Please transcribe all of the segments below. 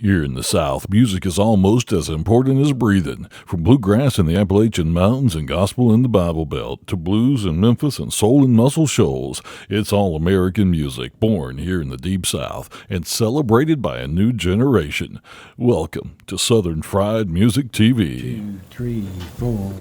Here in the South, music is almost as important as breathing. From bluegrass in the Appalachian Mountains and gospel in the Bible Belt, to blues in Memphis and soul in Muscle Shoals, it's all American music, born here in the Deep South and celebrated by a new generation. Welcome to Southern Fried Music TV. 2, 3, 4.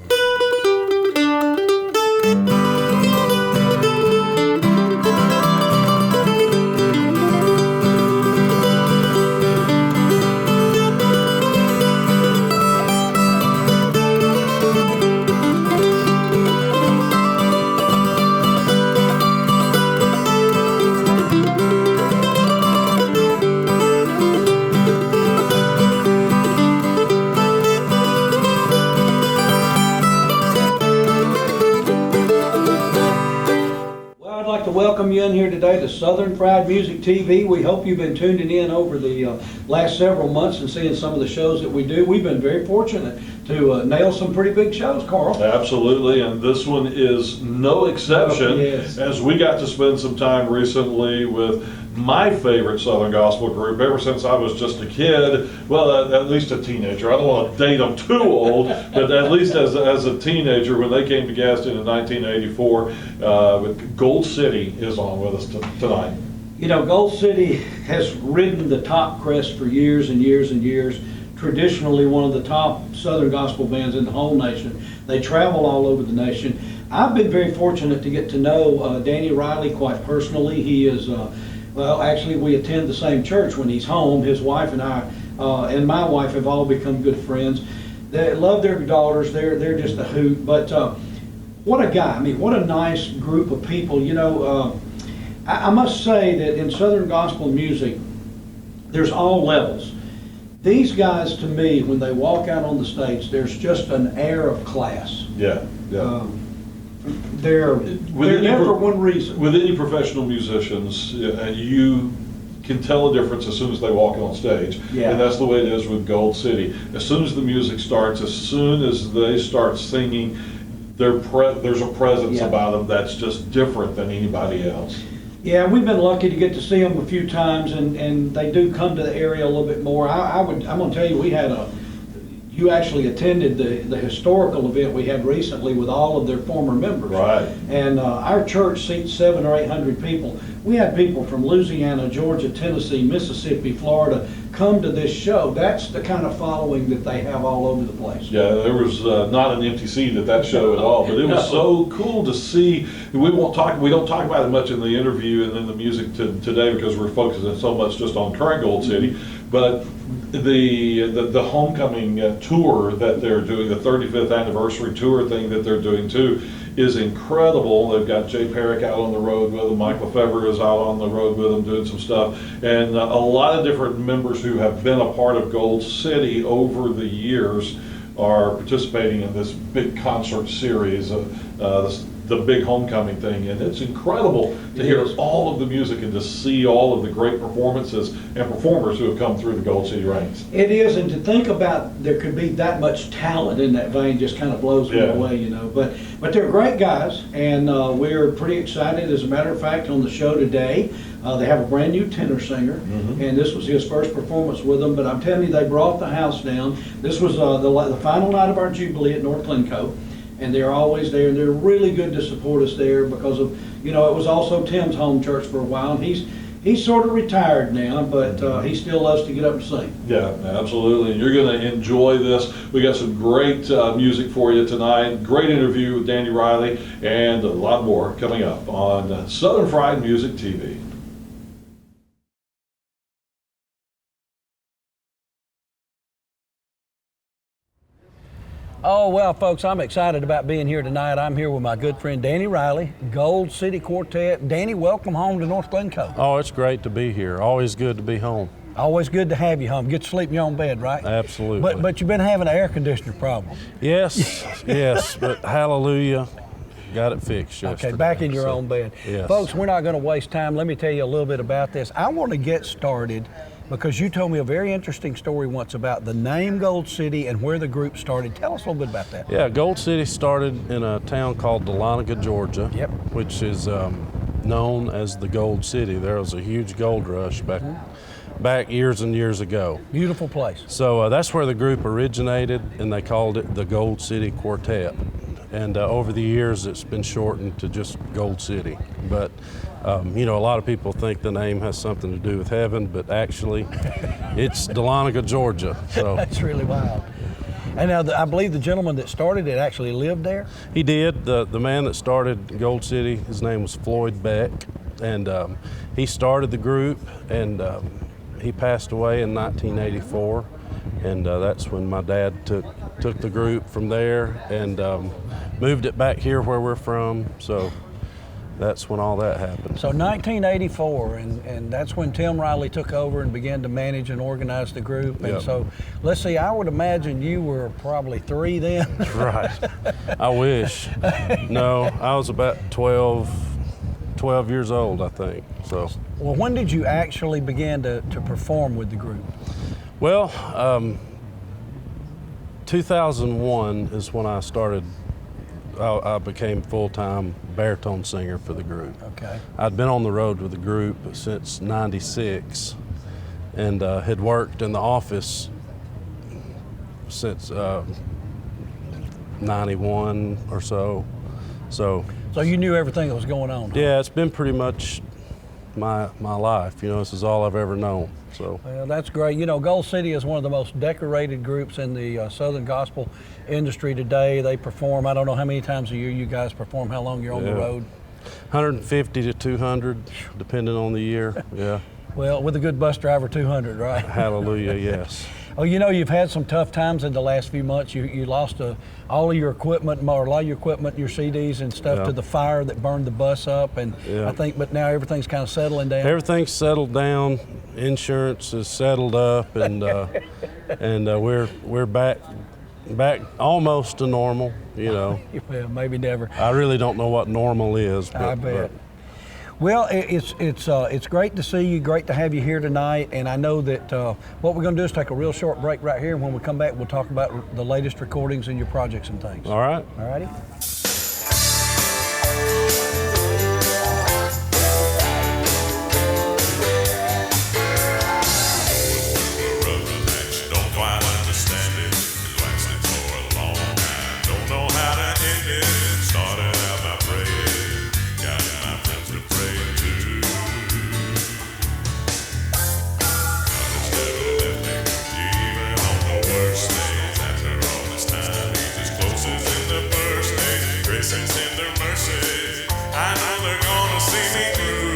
Welcome you in here today to Southern Fried Music TV. We hope you've been tuning in over the last several months and seeing some of the shows that we do. We've been very fortunate to nail some pretty big shows, Carl. Absolutely, and this one is no exception. Yes. As we got to spend some time recently with my favorite Southern gospel group ever since I was just a kid, well, at least a teenager. I don't want to date them too old, but at least as a teenager when they came to Gaston in 1984, with Gold City is on with us tonight. You know, Gold City has ridden the top crest for years and years and years. Traditionally one of the top Southern gospel bands in the whole nation. They travel all over the nation. I've been very fortunate to get to know Danny Riley quite personally. He is well, actually, we attend the same church when he's home. His wife and I, and my wife, have all become good friends. They love their daughters. They're just a hoot. But what a guy! I mean, what a nice group of people. You know, I must say that in Southern gospel music, there's all levels. These guys, to me, when they walk out on the stage, there's just an air of class. Yeah, yeah. They're there for one reason. With any professional musicians, you can tell a difference as soon as they walk on stage. Yeah. And that's the way it is with Gold City. As soon as the music starts, as soon as they start singing, there's a presence about them that's just different than anybody else. Yeah, we've been lucky to get to see them a few times, and they do come to the area a little bit more. I'm going to tell you, you actually attended the historical event we had recently with all of their former members. Right. And our church seats 700 or 800 people. We had people from Louisiana, Georgia, Tennessee, Mississippi, Florida come to this show. That's the kind of following that they have all over the place. Yeah, there was not an empty seat at that show at all, but it was so cool to see. We don't talk about it much in the interview and in the music today because we're focusing so much just on current Gold City, but the homecoming tour that they're doing, the 35th anniversary tour thing that they're doing too, is incredible. They've got Jay Perrick out on the road with them, Mike Lefebvre is out on the road with them doing some stuff, and a lot of different members who have been a part of Gold City over the years are participating in this big concert series, the big homecoming thing, and it's incredible to hear all of the music and to see all of the great performances and performers who have come through the Gold City ranks. It is, and to think about there could be that much talent in that vein just kind of blows me away, you know. But they're great guys, and we're pretty excited. As a matter of fact, on the show today, they have a brand new tenor singer, and this was his first performance with them. But I'm telling you, they brought the house down. This was the final night of our Jubilee at North Glencoe. And they're always there, and they're really good to support us there because of, you know, it was also Tim's home church for a while, and he's sort of retired now, but he still loves to get up and sing. Yeah, absolutely. And you're going to enjoy this. We got some great music for you tonight. Great interview with Danny Riley, and a lot more coming up on Southern Fried Music TV. Oh, well, folks, I'm excited about being here tonight. I'm here with my good friend Danny Riley, Gold City Quartet. Danny, welcome home to North Glencoe. Oh, it's great to be here. Always good to be home. Always good to have you home. Get to sleep in your own bed, right? Absolutely. But you've been having an air conditioner problem. Yes, yes, but hallelujah, got it fixed yesterday. Okay, back in your own bed. Yes. Folks, we're not going to waste time. Let me tell you a little bit about this. I want to get started because you told me a very interesting story once about the name Gold City and where the group started. Tell us a little bit about that. Yeah, Gold City started in a town called Dahlonega, Georgia, which is known as the Gold City. There was a huge gold rush back back years and years ago. Beautiful place. So that's where the group originated, and they called it the Gold City Quartet. And over the years, it's been shortened to just Gold City. But, you know, a lot of people think the name has something to do with heaven, but actually, it's Dahlonega, Georgia. So That's really wild. And now, I believe the gentleman that started it actually lived there? he did. The man that started Gold City, his name was Floyd Beck, and he started the group, and he passed away in 1984. And that's when my dad took the group from there and moved it back here where we're from. So that's when all that happened. So 1984, and that's when Tim Riley took over and began to manage and organize the group. And Yep. so, let's see, I would imagine you were probably 3 then. Right. I wish. No, I was about 12 years old, I think. So, Well, when did you actually begin to perform with the group? well, 2001 is when I started. I became full-time baritone singer for the group. Okay. I'd been on the road with the group since '96, and had worked in the office since '91 or so. So So you knew everything that was going on? Huh? yeah, it's been pretty much my life. You know, this is all I've ever known. So Well, that's great. You know, Gold City is one of the most decorated groups in the Southern gospel industry today. They perform, I don't know how many times a year you guys perform, how long you're on the Yeah. road. 150 to 200, depending on the year. Yeah. Well, with a good bus driver, 200, right? Hallelujah. Yes. Oh, you know, you've had some tough times in the last few months. You lost all of your equipment, or a lot of your equipment, your CDs and stuff Yeah. to the fire that burned the bus up. And Yeah. I think, but now everything's kind of settling down. Everything's settled down. Insurance is settled up, and we're back almost to normal. You know, Well, maybe never. I really don't know what normal is. I bet. Well, it's great to see you, great to have you here tonight, and I know that what we're going to do is take a real short break right here, and when we come back, we'll talk about the latest recordings and your projects and things. All right. All righty? Don't quite understand it. It lasted for a long time. Don't know how to end it. Started out by praying. Got my friends to pray to. God has never left me, even on the worst days. After all this time, He's as close as in the first days. Grace and tender mercy. I know they're gonna see me through.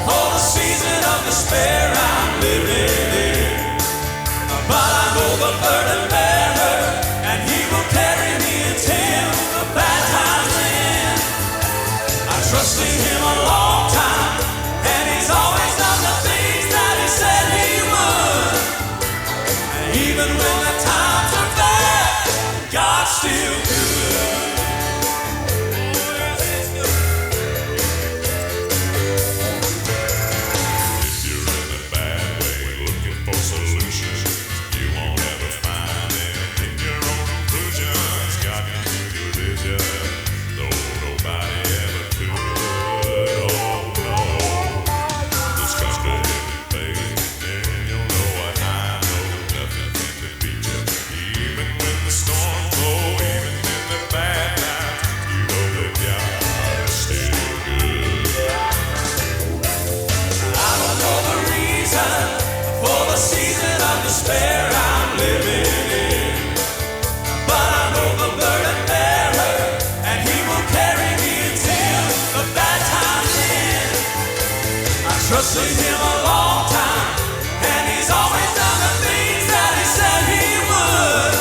For the season of despair I'm living in, but I know the burden bearer, and He will carry me until the bad times end. I trusted Him a long time, and He's always done the things that He said He would. And even when the times are bad, God's still good. If you're in a bad way, looking for solutions, you won't ever find them in your own conclusions. God can give you vision, though nobody ever could. Oh no, just trust Him in faith, and you'll know what I know. Nothing can defeat you, even when the storms blow, even in the bad times. You know that God is still good. I don't know the reason for the season of despair I'm living in, but I know the burden bearer, and He will carry me until the bad times end. I trusted Him a long time, and He's always done the things that He said He would.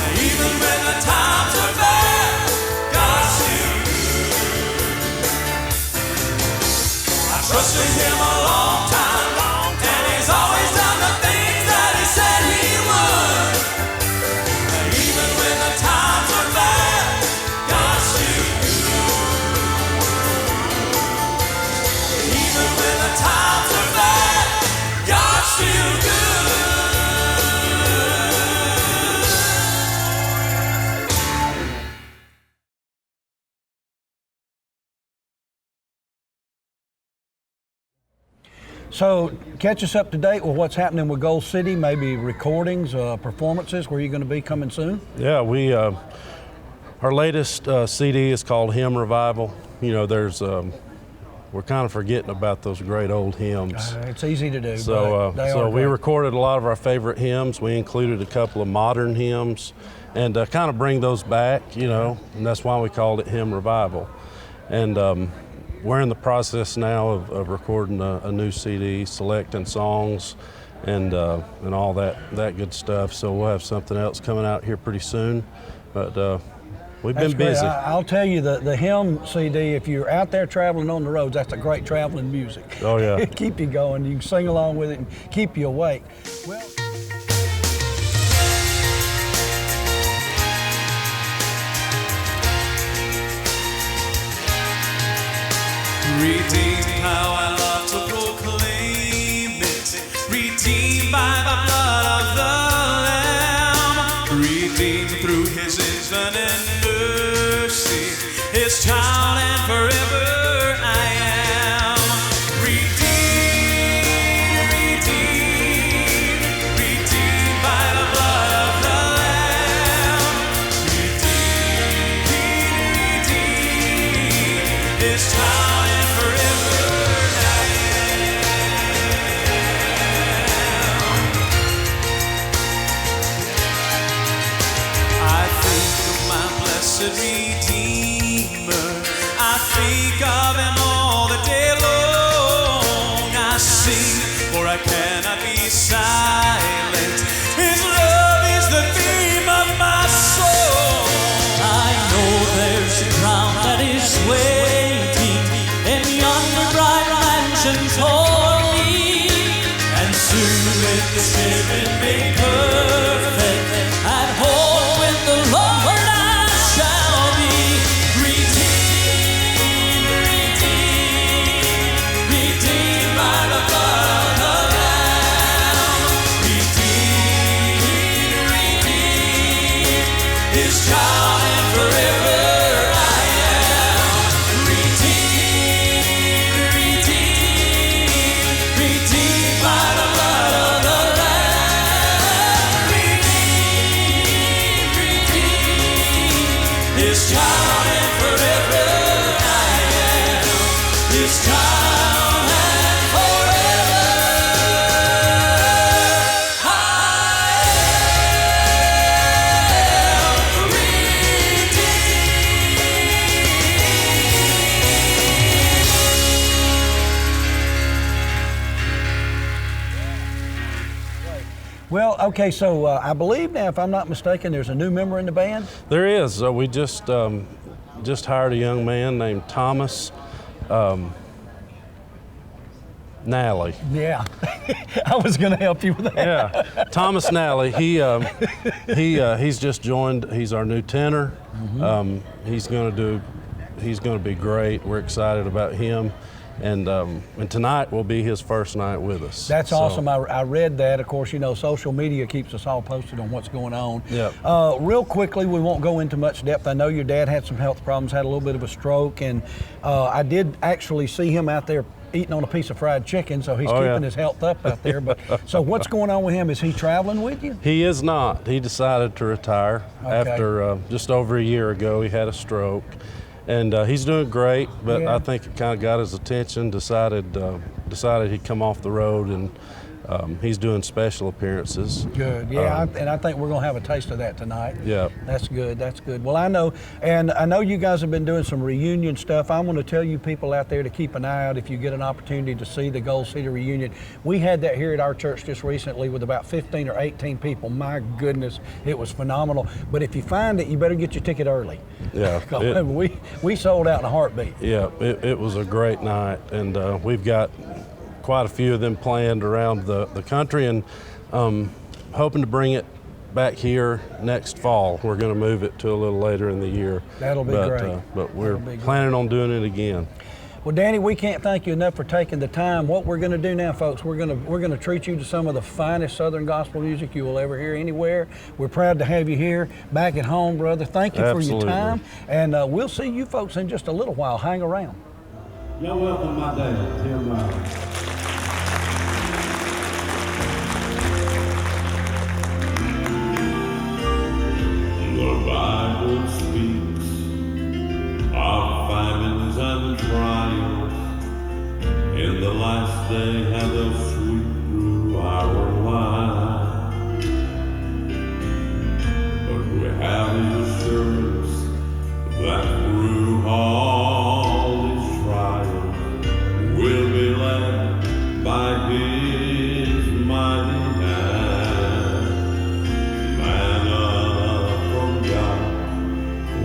And even when the times are bad, God's still good. I trusted Him a long time, and He's always done the things that He said He would. And even when the times are bad, God's still good. Even when the times are bad, God's still good. So catch us up to date with what's happening with Gold City, maybe recordings, performances, where you're going to be coming soon. Yeah, our latest CD is called Hymn Revival. You know, we're kind of forgetting about those great old hymns. It's easy to do. So, but they are we great. recorded a lot of our favorite hymns. We included a couple of modern hymns, and kind of bring those back. You know, and that's why we called it Hymn Revival. And we're in the process now of recording a new CD, selecting songs, and all that good stuff. So we'll have something else coming out here pretty soon. But we've That's been great. busy. I'll tell you, the hymn CD, if you're out there traveling on the roads, that's a great traveling music. Oh, yeah. Keep you going. You can sing along with it and keep you awake. Well, Redeemed, how I love to proclaim it. Redeemed by the blood of the Lamb. Redeemed through His infinite mercy. His child and forever I am. Redeemed, redeemed, redeemed by the blood of the Lamb. Redeemed, redeemed, His child. Redeemer, I think of Him all the day long. I sing, for I cannot be silent. His love is the theme of my soul. I know there's a crown that is waiting in yonder bright mansion for me, and soon with the Spirit made perfect, at home with the Lord. well, okay, so I believe now, if I'm not mistaken, there's a new member in the band? There is. We just hired a young man named Thomas Nally. Yeah, I was going to help you with that. Yeah, Thomas Nally. He's just joined. He's our new tenor. He's going to be great. We're excited about him. And tonight will be his first night with us. That's awesome. I read that. Of course, you know, social media keeps us all posted on what's going on. Yep. Real quickly, we won't go into much depth. I know your dad had some health problems, had a little bit of a stroke, and I did actually see him out there eating on a piece of fried chicken, so he's keeping his health up out there. But so what's going on with him? Is he traveling with you? He is not. He decided to retire after just over a year ago. He had a stroke. And he's doing great, but I think it kind of got his attention, decided he'd come off the road, and he's doing special appearances. Good, yeah, and I think we're going to have a taste of that tonight. Yeah. That's good, that's good. Well, I know you guys have been doing some reunion stuff. I'm going to tell you people out there to keep an eye out if you get an opportunity to see the Gold City reunion. We had that here at our church just recently with about 15 or 18 people. My goodness, it was phenomenal. But if you find it, you better get your ticket early. Yeah. We sold out in a heartbeat. Yeah, it was a great night, and we've got quite a few of them planned around the country, and hoping to bring it back here next fall. We're going to move it to a little later in the year. That'll be great. But we're planning on doing it again. Well, Danny, we can't thank you enough for taking the time. What we're going to do now, folks, we're going to treat you to some of the finest Southern gospel music you will ever hear anywhere. We're proud to have you here, back at home, brother. Thank you for your time, and we'll see you folks in just a little while. Hang around. Y'all welcome my dad, Tim Riley. In the last day had a sweep through our lives, but we have the assurance that through all these trials we'll be led by His mighty hand. Manna from God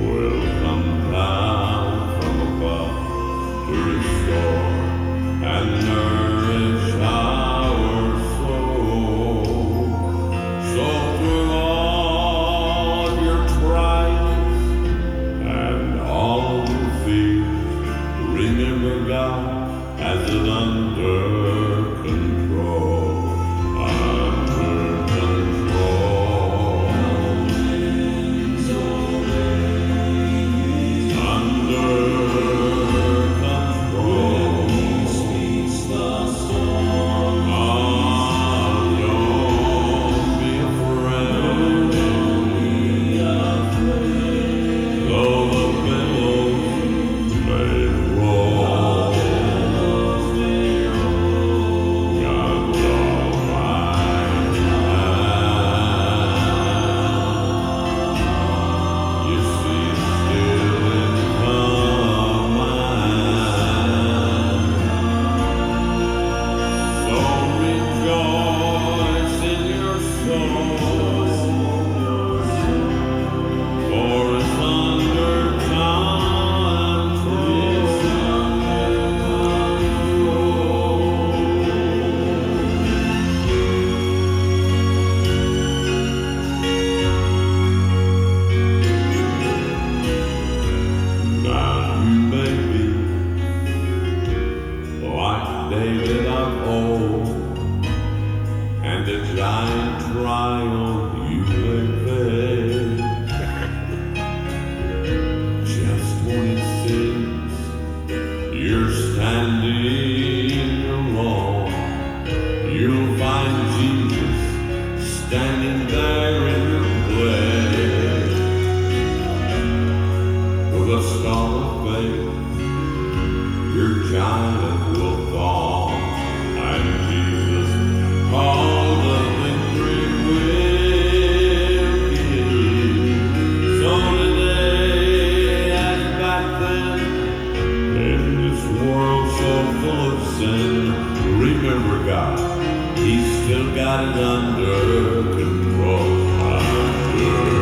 will come down from above to restore and nourish our soul. So through all your trials and all your fears, remember God has it under control. Under control. Under control. Don't be afraid. Though the billows may roll, God's almighty hand. You see, still in command. So rejoice in your soul, for it's under Now you may be like David of old, and a giant triumph you may face. Just when it seems you're standing alone, you'll find Jesus standing there in your place. With a star of faith, your giant will fall, and Jesus all the victory will give. So today, as back then, in this world so full of sin, remember God, He's still got it under control. Under control.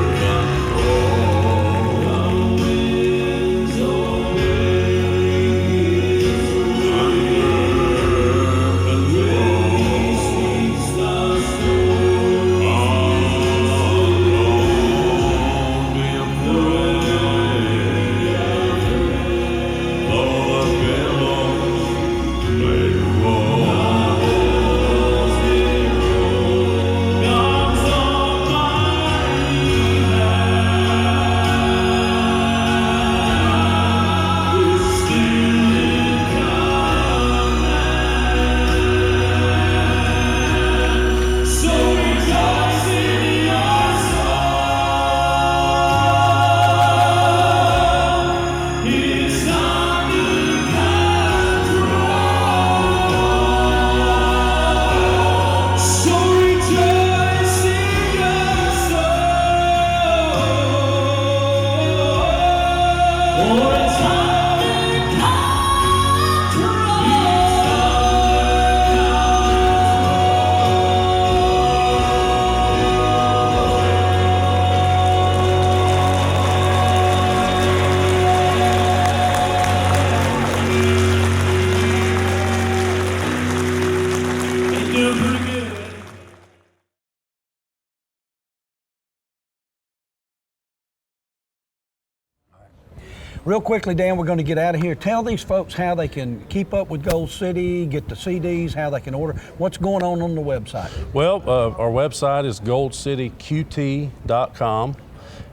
Real quickly, Dan, we're going to get out of here. Tell these folks how they can keep up with Gold City, get the CDs, how they can order. What's going on the website? Well, our website is goldcityqt.com,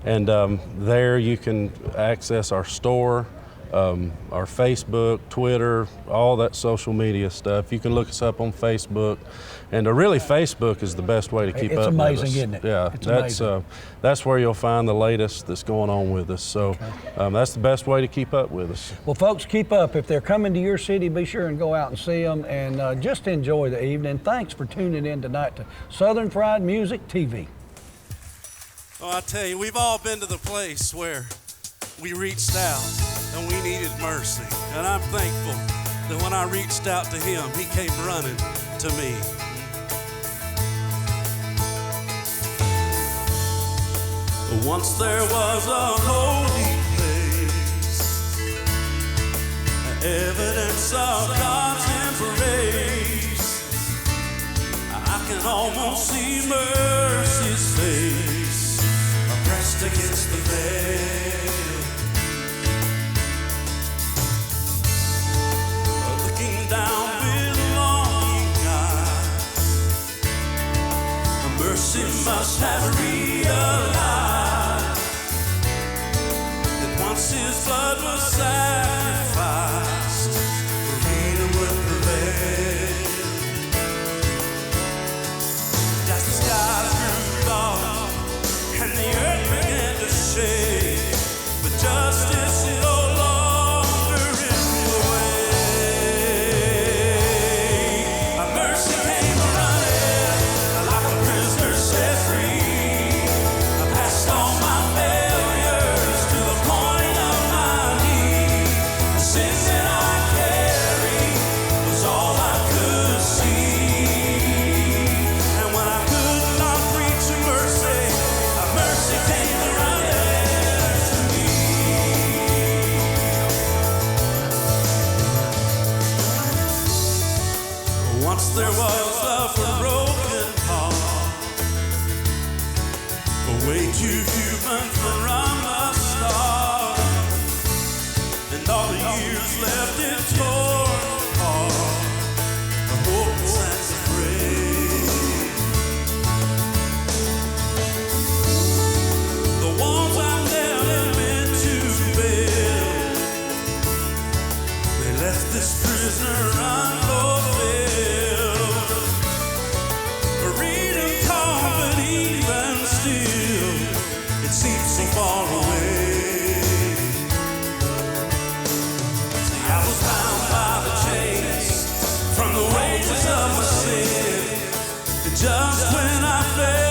and there you can access our store, our Facebook, Twitter, all that social media stuff. You can look us up on Facebook, and really Facebook is the best way to keep It's up with amazing, us. isn't it? Yeah, It's amazing. that's where you'll find the latest that's going on with us. So that's the best way to keep up with us. Well, folks, keep up. If they're coming to your city, be sure and go out and see them, and just enjoy the evening. Thanks for tuning in tonight to Southern Fried Music TV. Oh, I tell you, we've all been to the place where we reached out and we needed mercy. And I'm thankful that when I reached out to him, he came running to me. Once there was a holy place, evidence of God's embrace. I can almost see mercy's face pressed against the veil. Looking down with longing eyes, mercy must have realized that once his blood was sacrificed, freedom would prevail. As the skies grew dark and the earth began to shake, but justice no longer in the way. My mercy came running like a prisoner set free. I passed on my failures to the point of my need. The sins that I carried was all I could see. And when I could not preach mercy, mercy came running to me. Once there was a broken heart, way too human from the start, and all the years left it torn apart, hopeless and afraid. The walls I never meant to build, they left this prisoner unfulfilled. Freedom come, but even still, it seems so far away. See, I was bound by the chains from the wages of my sin, and just when I fell,